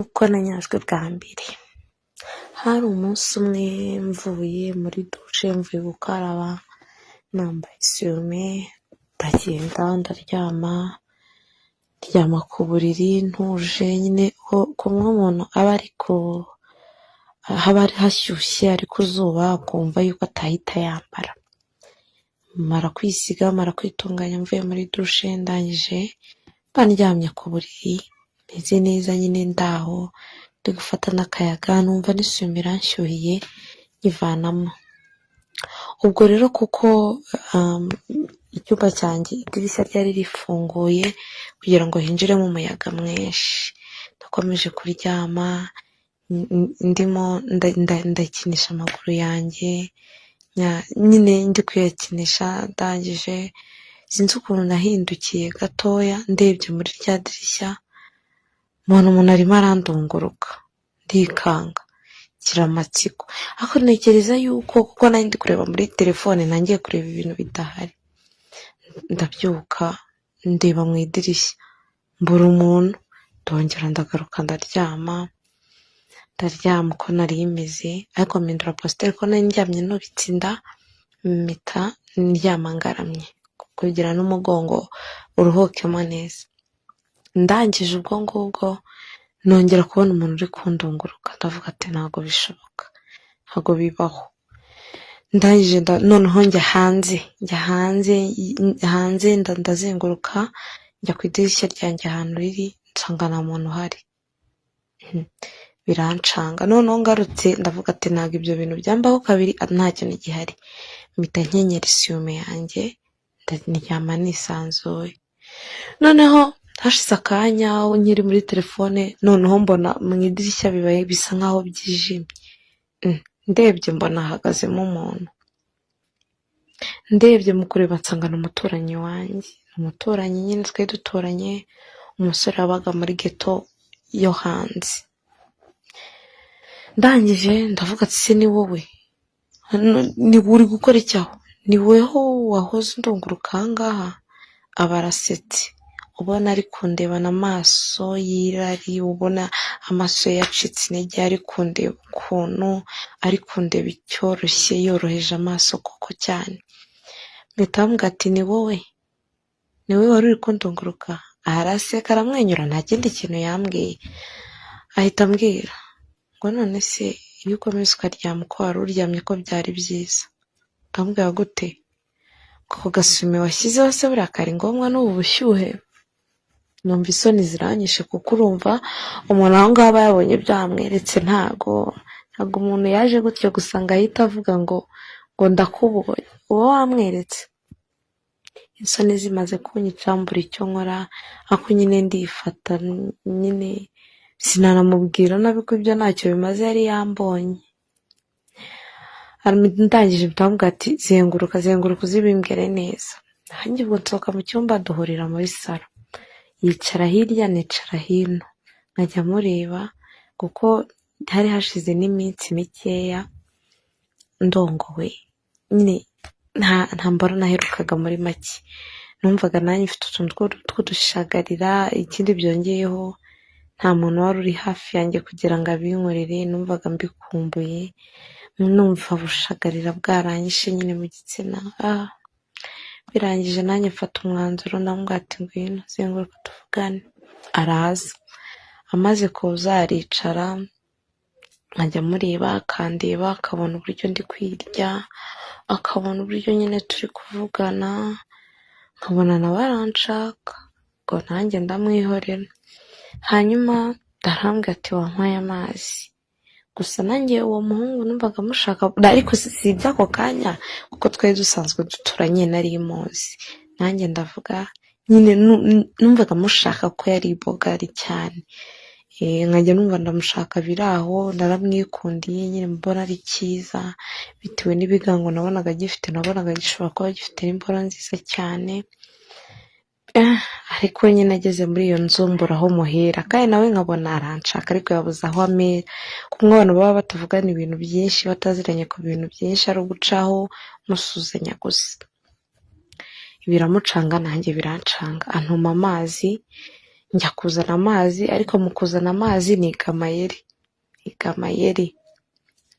Uko nanyazwe bwa mbere, hari umunsi umwe mvuye muri dushe mvuye gukaraba, nambaye isume ndagenda ndaryama ku buriri ntuje, nyine kumwe umuntu aba ariko haba hashyushye ari ku zuba akumva yuko atahita yambara, mara kwisiga mara kwitunganya mvuye muri dushe ndangije bandyamye ku buriri meze neza, nyine ndaho ndi gufata n'akayaga numva n'isume iranshyuhiye nyivanamo. Ubwo rero kuko icyumba cyanjye idirishya ryari rifunguye kugira ngo hinjiremo umuyaga mwinshi, nakomeje kuryama ndimo ndakinisha amaguru yanjye, nyine ndi kuyakinisha, ndangije sinzi ukuntu nahindukiye gatoya ndebye muri rya dirishya mbona umuntu arimo arandunguruka, ndikanga ngira amatsiko, ariko ntekereza yuko kuko nari ndi kureba muri telefone ntangiye kureba ibintu bidahari, ndabyuka ndeba mu idirishya mbura umuntu, ndongera ndagaruka ndaryama uko nari imeze, ariko mpindura positeri ko nari ndyamye nubitse inda, mpita ndyama ngaramye kugira n'umugongo uruhukemo neza. Ndangije ubwo ngubwo nongera kubona umuntu uri kundunguruka, ndavuga ati ntabwo bishoboka, ntabwo bibaho. Ndangije noneho njya hanze ndazenguruka njya ku idirishya ryanjye ahantu riri, nsanga nta muntu uhari, birancanga. Noneho ngarutse ndavuga ati ntabwo ibyo bintu byambaho kabiri nta kintu gihari, mpita nkenyera isume yanjye ndaryama nisanzuye. Noneho hashize akanya nkiri muri telefone, noneho mbona mu idirishya bibaye bisa nkaho byijimye, ndebye mbona hahagazemo umuntu, ndebye mu kureba nsanga ni umuturanyi wanjye, umuturanyi nyine twari duturanye, umusore wabaga muri geto yo hanze. Ndangije ndavuga ati se ni wowe? Ni uri gukora icyaho? Ni weho wahoze undunguruka aha ngaha? Aba arasetse, ubona ari kundebana amaso y'irari, ubona amaso ye yacitse intege, ari kundeba ukuntu, ari kundeba icyoroshye yoroheje amaso koko cyane. Mpita bambwira ati ni wowe wari uri kundunguruka? Araseka aramwenyura, nta kindi kintu yambwiye, ahita ambwira ngo none se iyo ukomeza ukaryama uko wari uryamye ko byari byiza. Ndamubwira gute? Ako gasume washyizeho se buriya kari ngombwa n'ubu bushyuhe? Numva isoni ziranyishe, kuko urumva umuntu aho ngaho aba yabonye byamweretse, ntago umuntu yaje gutyo gusa ngo ahita avuga ngo ndakubonye, uba wamweretse. Isoni zimaze kunyica mbura icyo nkora, ariko nyine ndifata, nyine sinanamubwira nabi ko ibyo ntacyo bimaze, yari yambonye. Ndangije ndamubwira ati zenguruka uzibimbwire neza. Nanjye ubwo nsohoka mu cyumba duhurira muri salo, yicara hirya nicara hino, nkajya mureba kuko hari hashize n'iminsi mikeya ndongowe, nyine nta mboro naherukaga muri make, numvaga nanjye mfite utuntu tw'udushagarira. Ikindi byongeyeho nta muntu wari uri hafi yanjye kugira ngo abinkorere, numvaga mbikumbuye, numva bushagarira bwaranyishe nyine mu gitsina. Birangije nanjye mfata umwanzuro, ndamubwira ati ngwino zenguruka tuvugane. Araza, amaze kuza aricara, nkajya mureba akandeba, akabona uburyo ndi kwirya, akabona uburyo nyine turi kuvugana, nkabona nawe aranshaka, ngo nanjye ndamwihorera. Hanyuma arambwira ati wampaye amazi? Gusa nanjye uwo muhungu numvaga mushaka, ariko si iby'ako kanya kuko twari dusanzwe duturanye nari muzi. Nanjye ndavuga nyine numvaga mushaka ko yari bogari cyane, nkajya numva ndamushaka biraho, naramwikundiye nyine mbona ari cyiza bitewe n'ibigango nabonaga gifite, nabonaga gishobora kuba gifite n'imboro nziza cyane. Ariko nyine ageze muri iyo nzu mbura aho muhera, kandi nawe nkabona aranshaka ariko yabuze aho amera. Kumwe abantu baba batavugana ibintu byinshi, bataziranye ku bintu byinshi, ari ugucaho musuzanya gusa. Biramucanga nanjye birancanga, antuma amazi njya kuzana amazi, ariko mu kuzana amazi niga amayeri,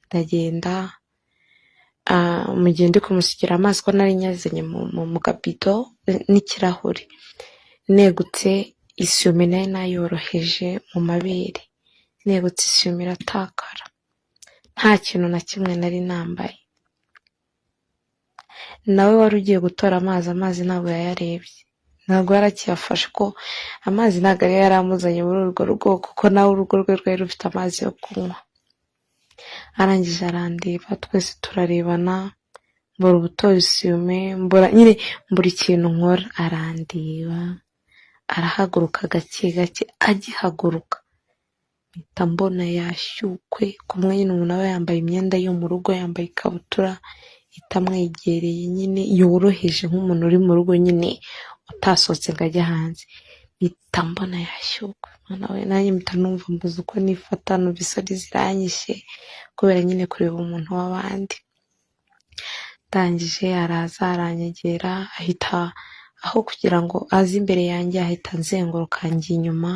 ndagenda mu gihe ndi kumusikira amazi ko nari nyazanye mu kabido n'ikirahuri, negutse isume nari nayoroheje mu mabere, negutse isume iratakara, nta kintu na kimwe nari nambaye. Nawe wari ugiye gutora amazi ntabwo yayarebye, ntabwo yarakiyafashe, ko amazi ntabwo yari yaramuzanye muri urwo rugo, kuko nawe urugo rwe rwari rufite amazi yo kunywa. Arangije arandeba, twese turarebana, mbura ubutoye isume, mbura ikintu nkora. Arandeba, arahaguruka gake gake, agihaguruka mpita mbona yashyukwe, kumwe nyine umuntu aba yambaye imyenda yo mu rugo, yambaye ikabutura itamwegereye nyine yoroheje, nk'umuntu uri mu rugo nyine utasohotse ngo ajye hanze. Mpita mbona yashyukwe, nanjye mpita numva mbuze uko nifata, numva isoni ziranyishe kubera nyine kureba umuntu w'abandi. Ndangije araza aranyegera, ahita aho kugira ngo aze imbere yanjye ahita nzenguruka njya inyuma,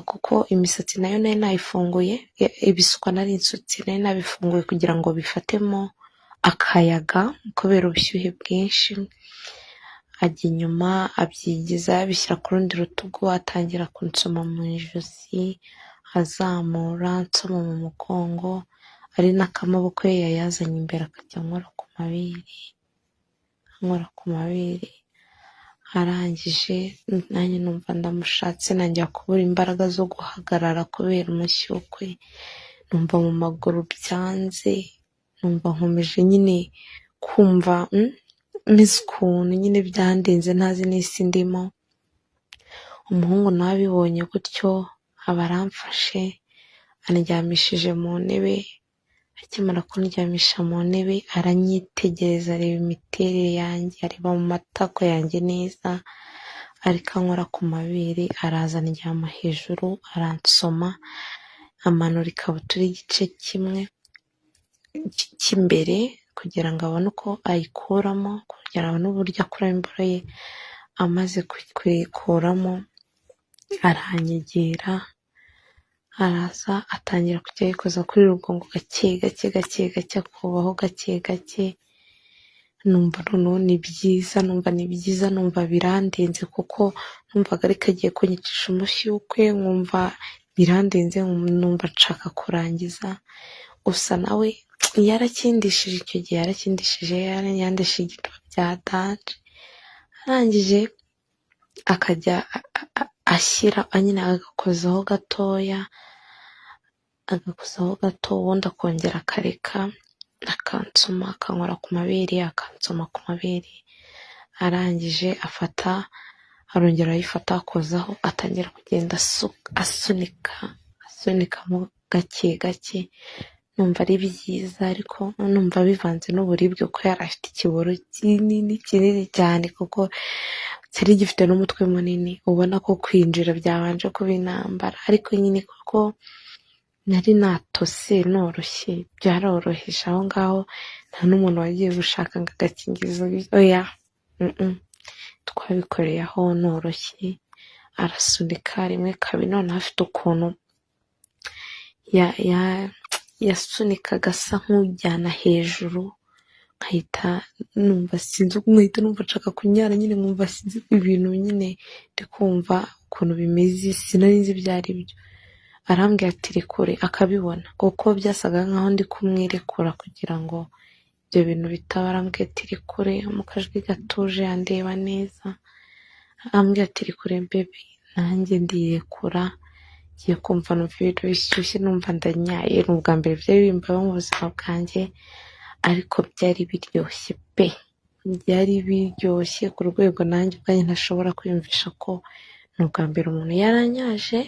kuko imisatsi nayo nari nayifunguye, ibisuko nari nsutse nari nabifunguye kugira ngo bifatemo akayaga kubera ubushyuhe bwinshi. Ajya inyuma abyigiza, abishyira ku rundi rutugu, atangira kunsoma mu ijosi, azamura nsoma mu mugongo, ari n'akamaboko ye yayazanye imbere akajya ankora ku mabere. Arangije nanjye numva ndamushatse, nanjye kubura imbaraga zo guhagarara kubera umushyukwe, numva mu maguru byanze, numva nkomeje nyine kumva meze ukuntu nyine byandenze, ntazi n'isi ndimo. Umuhungu nawe abibonye gutyo aba aramfashe, andyamishije mu ntebe. Akimara kundyamisha mu ntebe aranyitegereza, areba imiterere yanjye, areba mu matako yanjye neza, ariko ankora ku mabere. Araza andyama hejuru, aransoma, amanura ikabutura igice kimwe cy'imbere kugira ngo abone uko ayikuramo, kugira ngo abone uburyo akuramo imboro ye. Amaze kuyikuramo aranyegera, araza atangira kujya yikoza kuri rugongo gake gake, akubaho gake gake. Numva noneho ni byiza, numva birandenze, kuko numvaga ariko agiye kunyicisha umushyukwe, nkumva birandenze, numva nshaka kurangiza. Gusa nawe yarakindishije, icyo gihe yarakindishije, yandishije igituba bya danje. Arangije akajya ashyira nyine agakozaho gatoya, ubundi akongera akareka, akansoma, akankora ku mabere, akansoma ku mabere. Arangije arongera arayifata, akozaho, atangira kugenda asunikamo gake gake. Numva ari byiza, ariko numva bivanze n'uburibwe, kuko yari afite ikiboro kinini cyane, kuko cyari gifite n'umutwe munini, ubona ko kwinjira byabanje kuba intambara. Ariko nyine kuko nari natose noroshye, byaroroheje aho ngaho, nta n'umuntu wagiye gushaka ngo agakingirizo, oya, twabikoreye aho noroshye. Arasunika rimwe kabiri, noneho afite ukuntu yasunikaga asa nk'ujyana hejuru, nkahita numva nshaka kunyara nyine, nkumva sinzi ibintu nyine ndi kumva ukuntu bimeze, sinari nzi ibyo ari byo. Arambwira ati rekure, akabibona kuko byasaga nkaho ndi kumwirekura kugira ngo ibyo bintu bitaba. Arambwira ati rekure, mu kajwi gatuje, andeba neza, arambwira ati rekure bebe. Nanjye ndirekura, ngiye kumva numva ibintu bishyushye, numva ndanyaye. Ni ubwa mbere byari bimbayeho mu buzima bwanjye, ariko byari biryoshye pe, byari biryoshye ku rwego nanjye ubwanjye ntashobora kwiyumvisha ko ni ubwa mbere umuntu yaranyaje